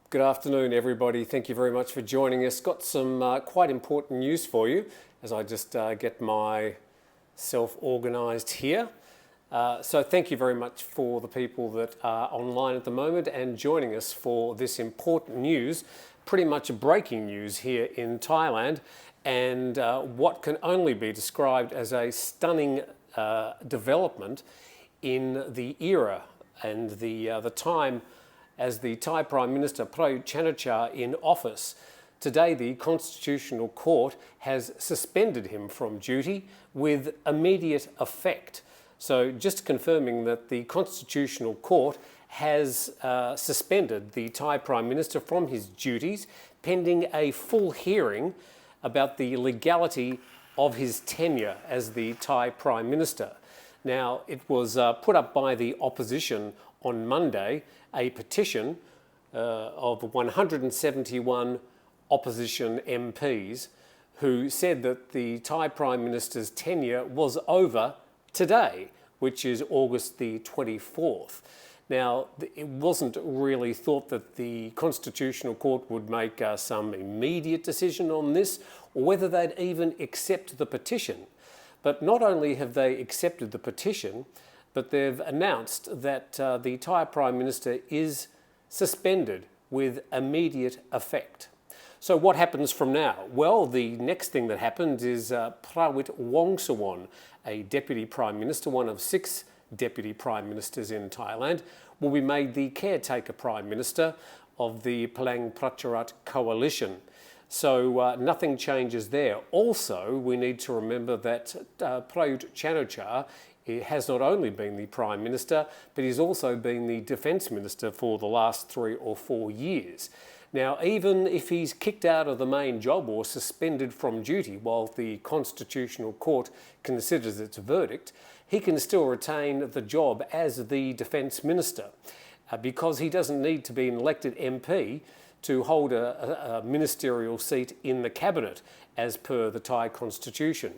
Good afternoon, everybody. Thank you very much for joining us. Got some quite important news for you as I just get myself organised here. So thank you very much for the people that are online at the moment and joining us for this important news, pretty much breaking news here in Thailand, and what can only be described as a stunning development in the era and the time as the Thai Prime Minister Prayut Chan-o-cha in office. Today, the Constitutional Court has suspended him from duty with immediate effect. So just confirming that the Constitutional Court has suspended the Thai Prime Minister from his duties pending a full hearing about the legality of his tenure as the Thai Prime Minister. Now, it was put up by the opposition on Monday, a petition of 171 opposition MPs who said that the Thai Prime Minister's tenure was over today, which is August the 24th. Now, it wasn't really thought that the Constitutional Court would make some immediate decision on this, or whether they'd even accept the petition. But not only have they accepted the petition, but they've announced that the Thai Prime Minister is suspended with immediate effect. So what happens from now? Well, the next thing that happens is Prawit Wongsuwon, a Deputy Prime Minister, one of 6 Deputy Prime Ministers in Thailand, will be made the caretaker Prime Minister of the PM Prayut coalition. So nothing changes there. Also, we need to remember that Prayut Chan-o-cha has not only been the Prime Minister, but he's also been the Defence Minister for the last 3 or 4 years. Now, even if he's kicked out of the main job or suspended from duty while the Constitutional Court considers its verdict, he can still retain the job as the Defence Minister because he doesn't need to be an elected MP to hold a ministerial seat in the cabinet as per the Thai constitution.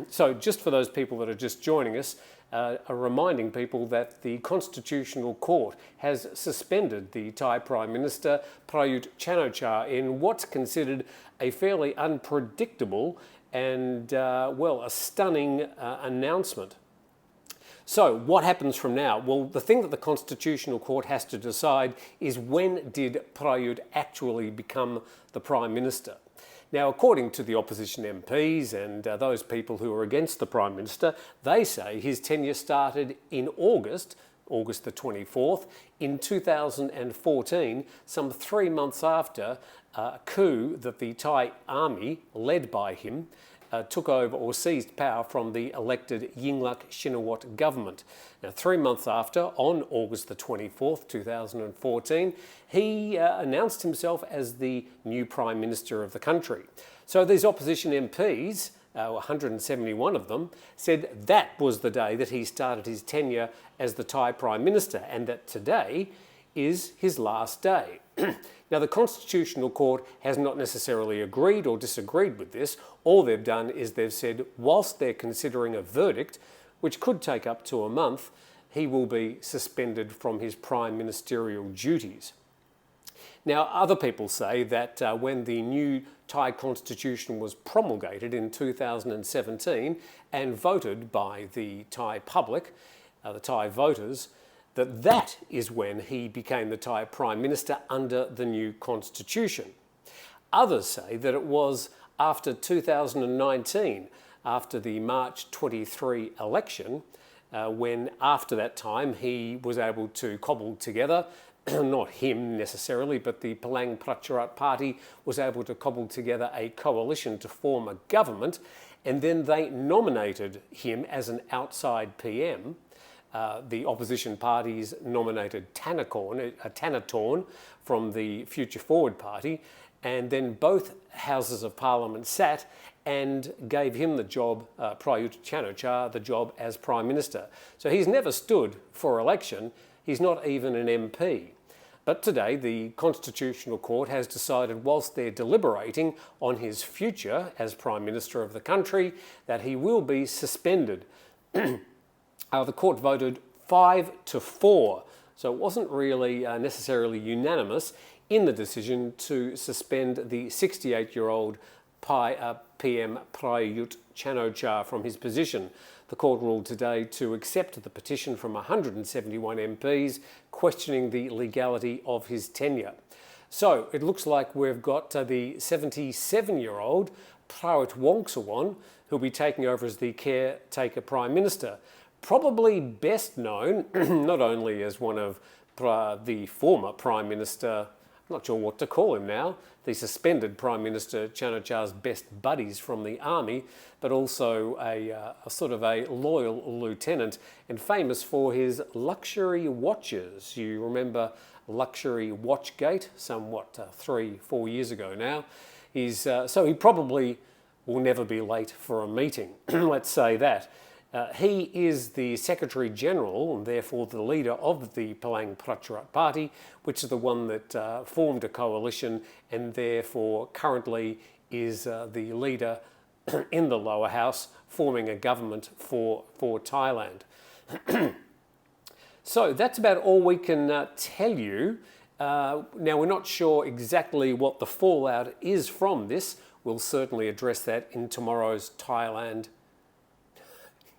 So just for those people that are just joining us, are reminding people that the Constitutional Court has suspended the Thai Prime Minister Prayut Chan-o-cha in what's considered a fairly unpredictable and, well, a stunning announcement. So what happens from now? Well, the thing that the Constitutional Court has to decide is, when did Prayut actually become the Prime Minister? Now, according to the opposition MPs and those people who are against the Prime Minister, they say his tenure started in August the 24th, in 2014, some 3 months after a coup that the Thai army, led by him, took over or seized power from the elected Yingluck Shinawatra government. Now, 3 months after, on August the 24th, 2014, he announced himself as the new Prime Minister of the country. So these opposition MPs, 171 of them, said that was the day that he started his tenure as the Thai Prime Minister, and that today is his last day. Now, the Constitutional Court has not necessarily agreed or disagreed with this. All they've done is they've said, whilst they're considering a verdict, which could take up to a month, he will be suspended from his prime ministerial duties. Now, other people say that when the new Thai constitution was promulgated in 2017 and voted by the Thai public, the Thai voters, that is when he became the Thai Prime Minister under the new constitution. Others say that it was after 2019, after the March 23 election, when after that time he was able to cobble together, not him necessarily, but the PM Prayut party was able to cobble together a coalition to form a government, and then they nominated him as an outside PM. The opposition parties nominated Thanatorn from the Future Forward Party, and then both houses of parliament sat and gave him the job, Prayut Chan-o-cha, the job as Prime Minister. So he's never stood for election. He's not even an MP. But today, the Constitutional Court has decided, whilst they're deliberating on his future as Prime Minister of the country, that he will be suspended. The court voted 5-4 So it wasn't really necessarily unanimous in the decision to suspend the 68-year-old PM Prayut Chan-o-cha from his position. The court ruled today to accept the petition from 171 MPs questioning the legality of his tenure. So it looks like we've got the 77-year-old Prayut Chan-o-cha who'll be taking over as the caretaker Prime Minister. Probably best known not only as one of the former Prime Minister, I'm not sure what to call him now, the suspended Prime Minister Chan-o-cha's best buddies from the army, but also a sort of a loyal lieutenant and famous for his luxury watches. You remember luxury watchgate, somewhat 3-4 years ago now. So he probably will never be late for a meeting, let's say that. He is the Secretary General and therefore the leader of the PM Prayut Party, which is the one that formed a coalition and therefore currently is the leader in the lower house, forming a government for Thailand. So that's about all we can tell you. Now, we're not sure exactly what the fallout is from this. We'll certainly address that in tomorrow's Thailand.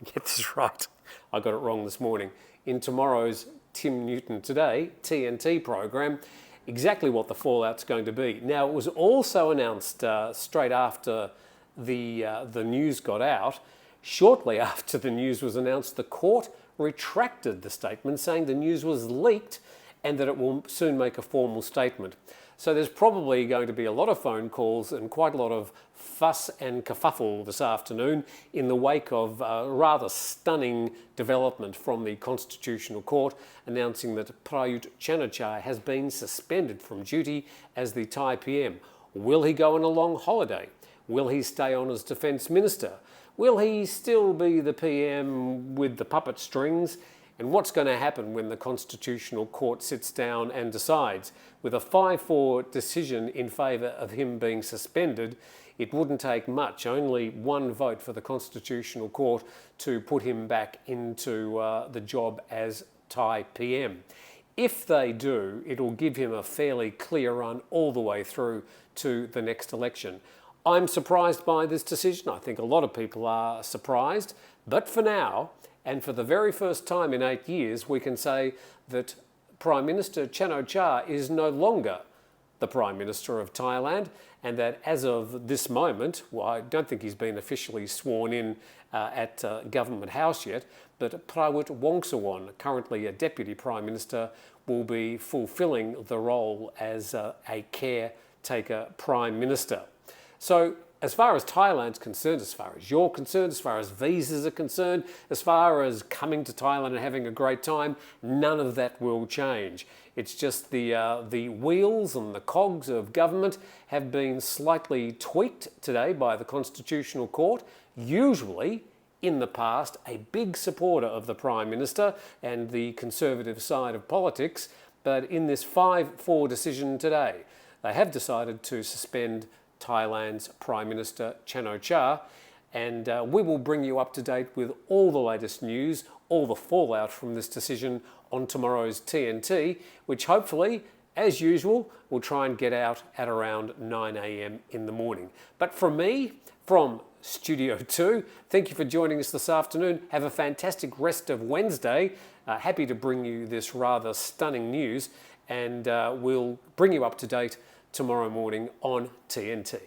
Get this right. I got it wrong this morning. In tomorrow's Tim Newton Today TNT program, exactly what the fallout's going to be. Now, it was also announced straight after the news got out. Shortly after the news was announced, the court retracted the statement, saying the news was leaked and that it will soon make a formal statement. So there's probably going to be a lot of phone calls and quite a lot of fuss and kerfuffle this afternoon in the wake of a rather stunning development from the Constitutional Court announcing that Prayut Chan-o-cha has been suspended from duty as the Thai PM. Will he go on a long holiday? Will he stay on as Defence Minister? Will he still be the PM with the puppet strings? And what's going to happen when the Constitutional Court sits down and decides? With a 5-4 decision in favour of him being suspended, it wouldn't take much, only one vote for the Constitutional Court to put him back into the job as Thai PM. If they do, it'll give him a fairly clear run all the way through to the next election. I'm surprised by this decision. I think a lot of people are surprised. But for now, and for the very first time in 8 years, we can say that Prime Minister Chan-o-cha is no longer the Prime Minister of Thailand, and that as of this moment, well, I don't think he's been officially sworn in at Government House yet, but Prayut Chan-o-cha, currently a Deputy Prime Minister, will be fulfilling the role as a caretaker Prime Minister. So as far as Thailand's concerned, as far as you're concerned, as far as visas are concerned, as far as coming to Thailand and having a great time, none of that will change. It's just the wheels and the cogs of government have been slightly tweaked today by the Constitutional Court. Usually, in the past, a big supporter of the Prime Minister and the conservative side of politics, but in this 5-4 decision today, they have decided to suspend Thailand's Prime Minister Chan-o-cha, and we will bring you up to date with all the latest news, all the fallout from this decision on tomorrow's TNT, which hopefully, as usual, will try and get out at around 9 a.m. in the morning. But from me, from Studio 2, thank you for joining us this afternoon. Have a fantastic rest of Wednesday. Happy to bring you this rather stunning news, and we'll bring you up to date tomorrow morning on TNT.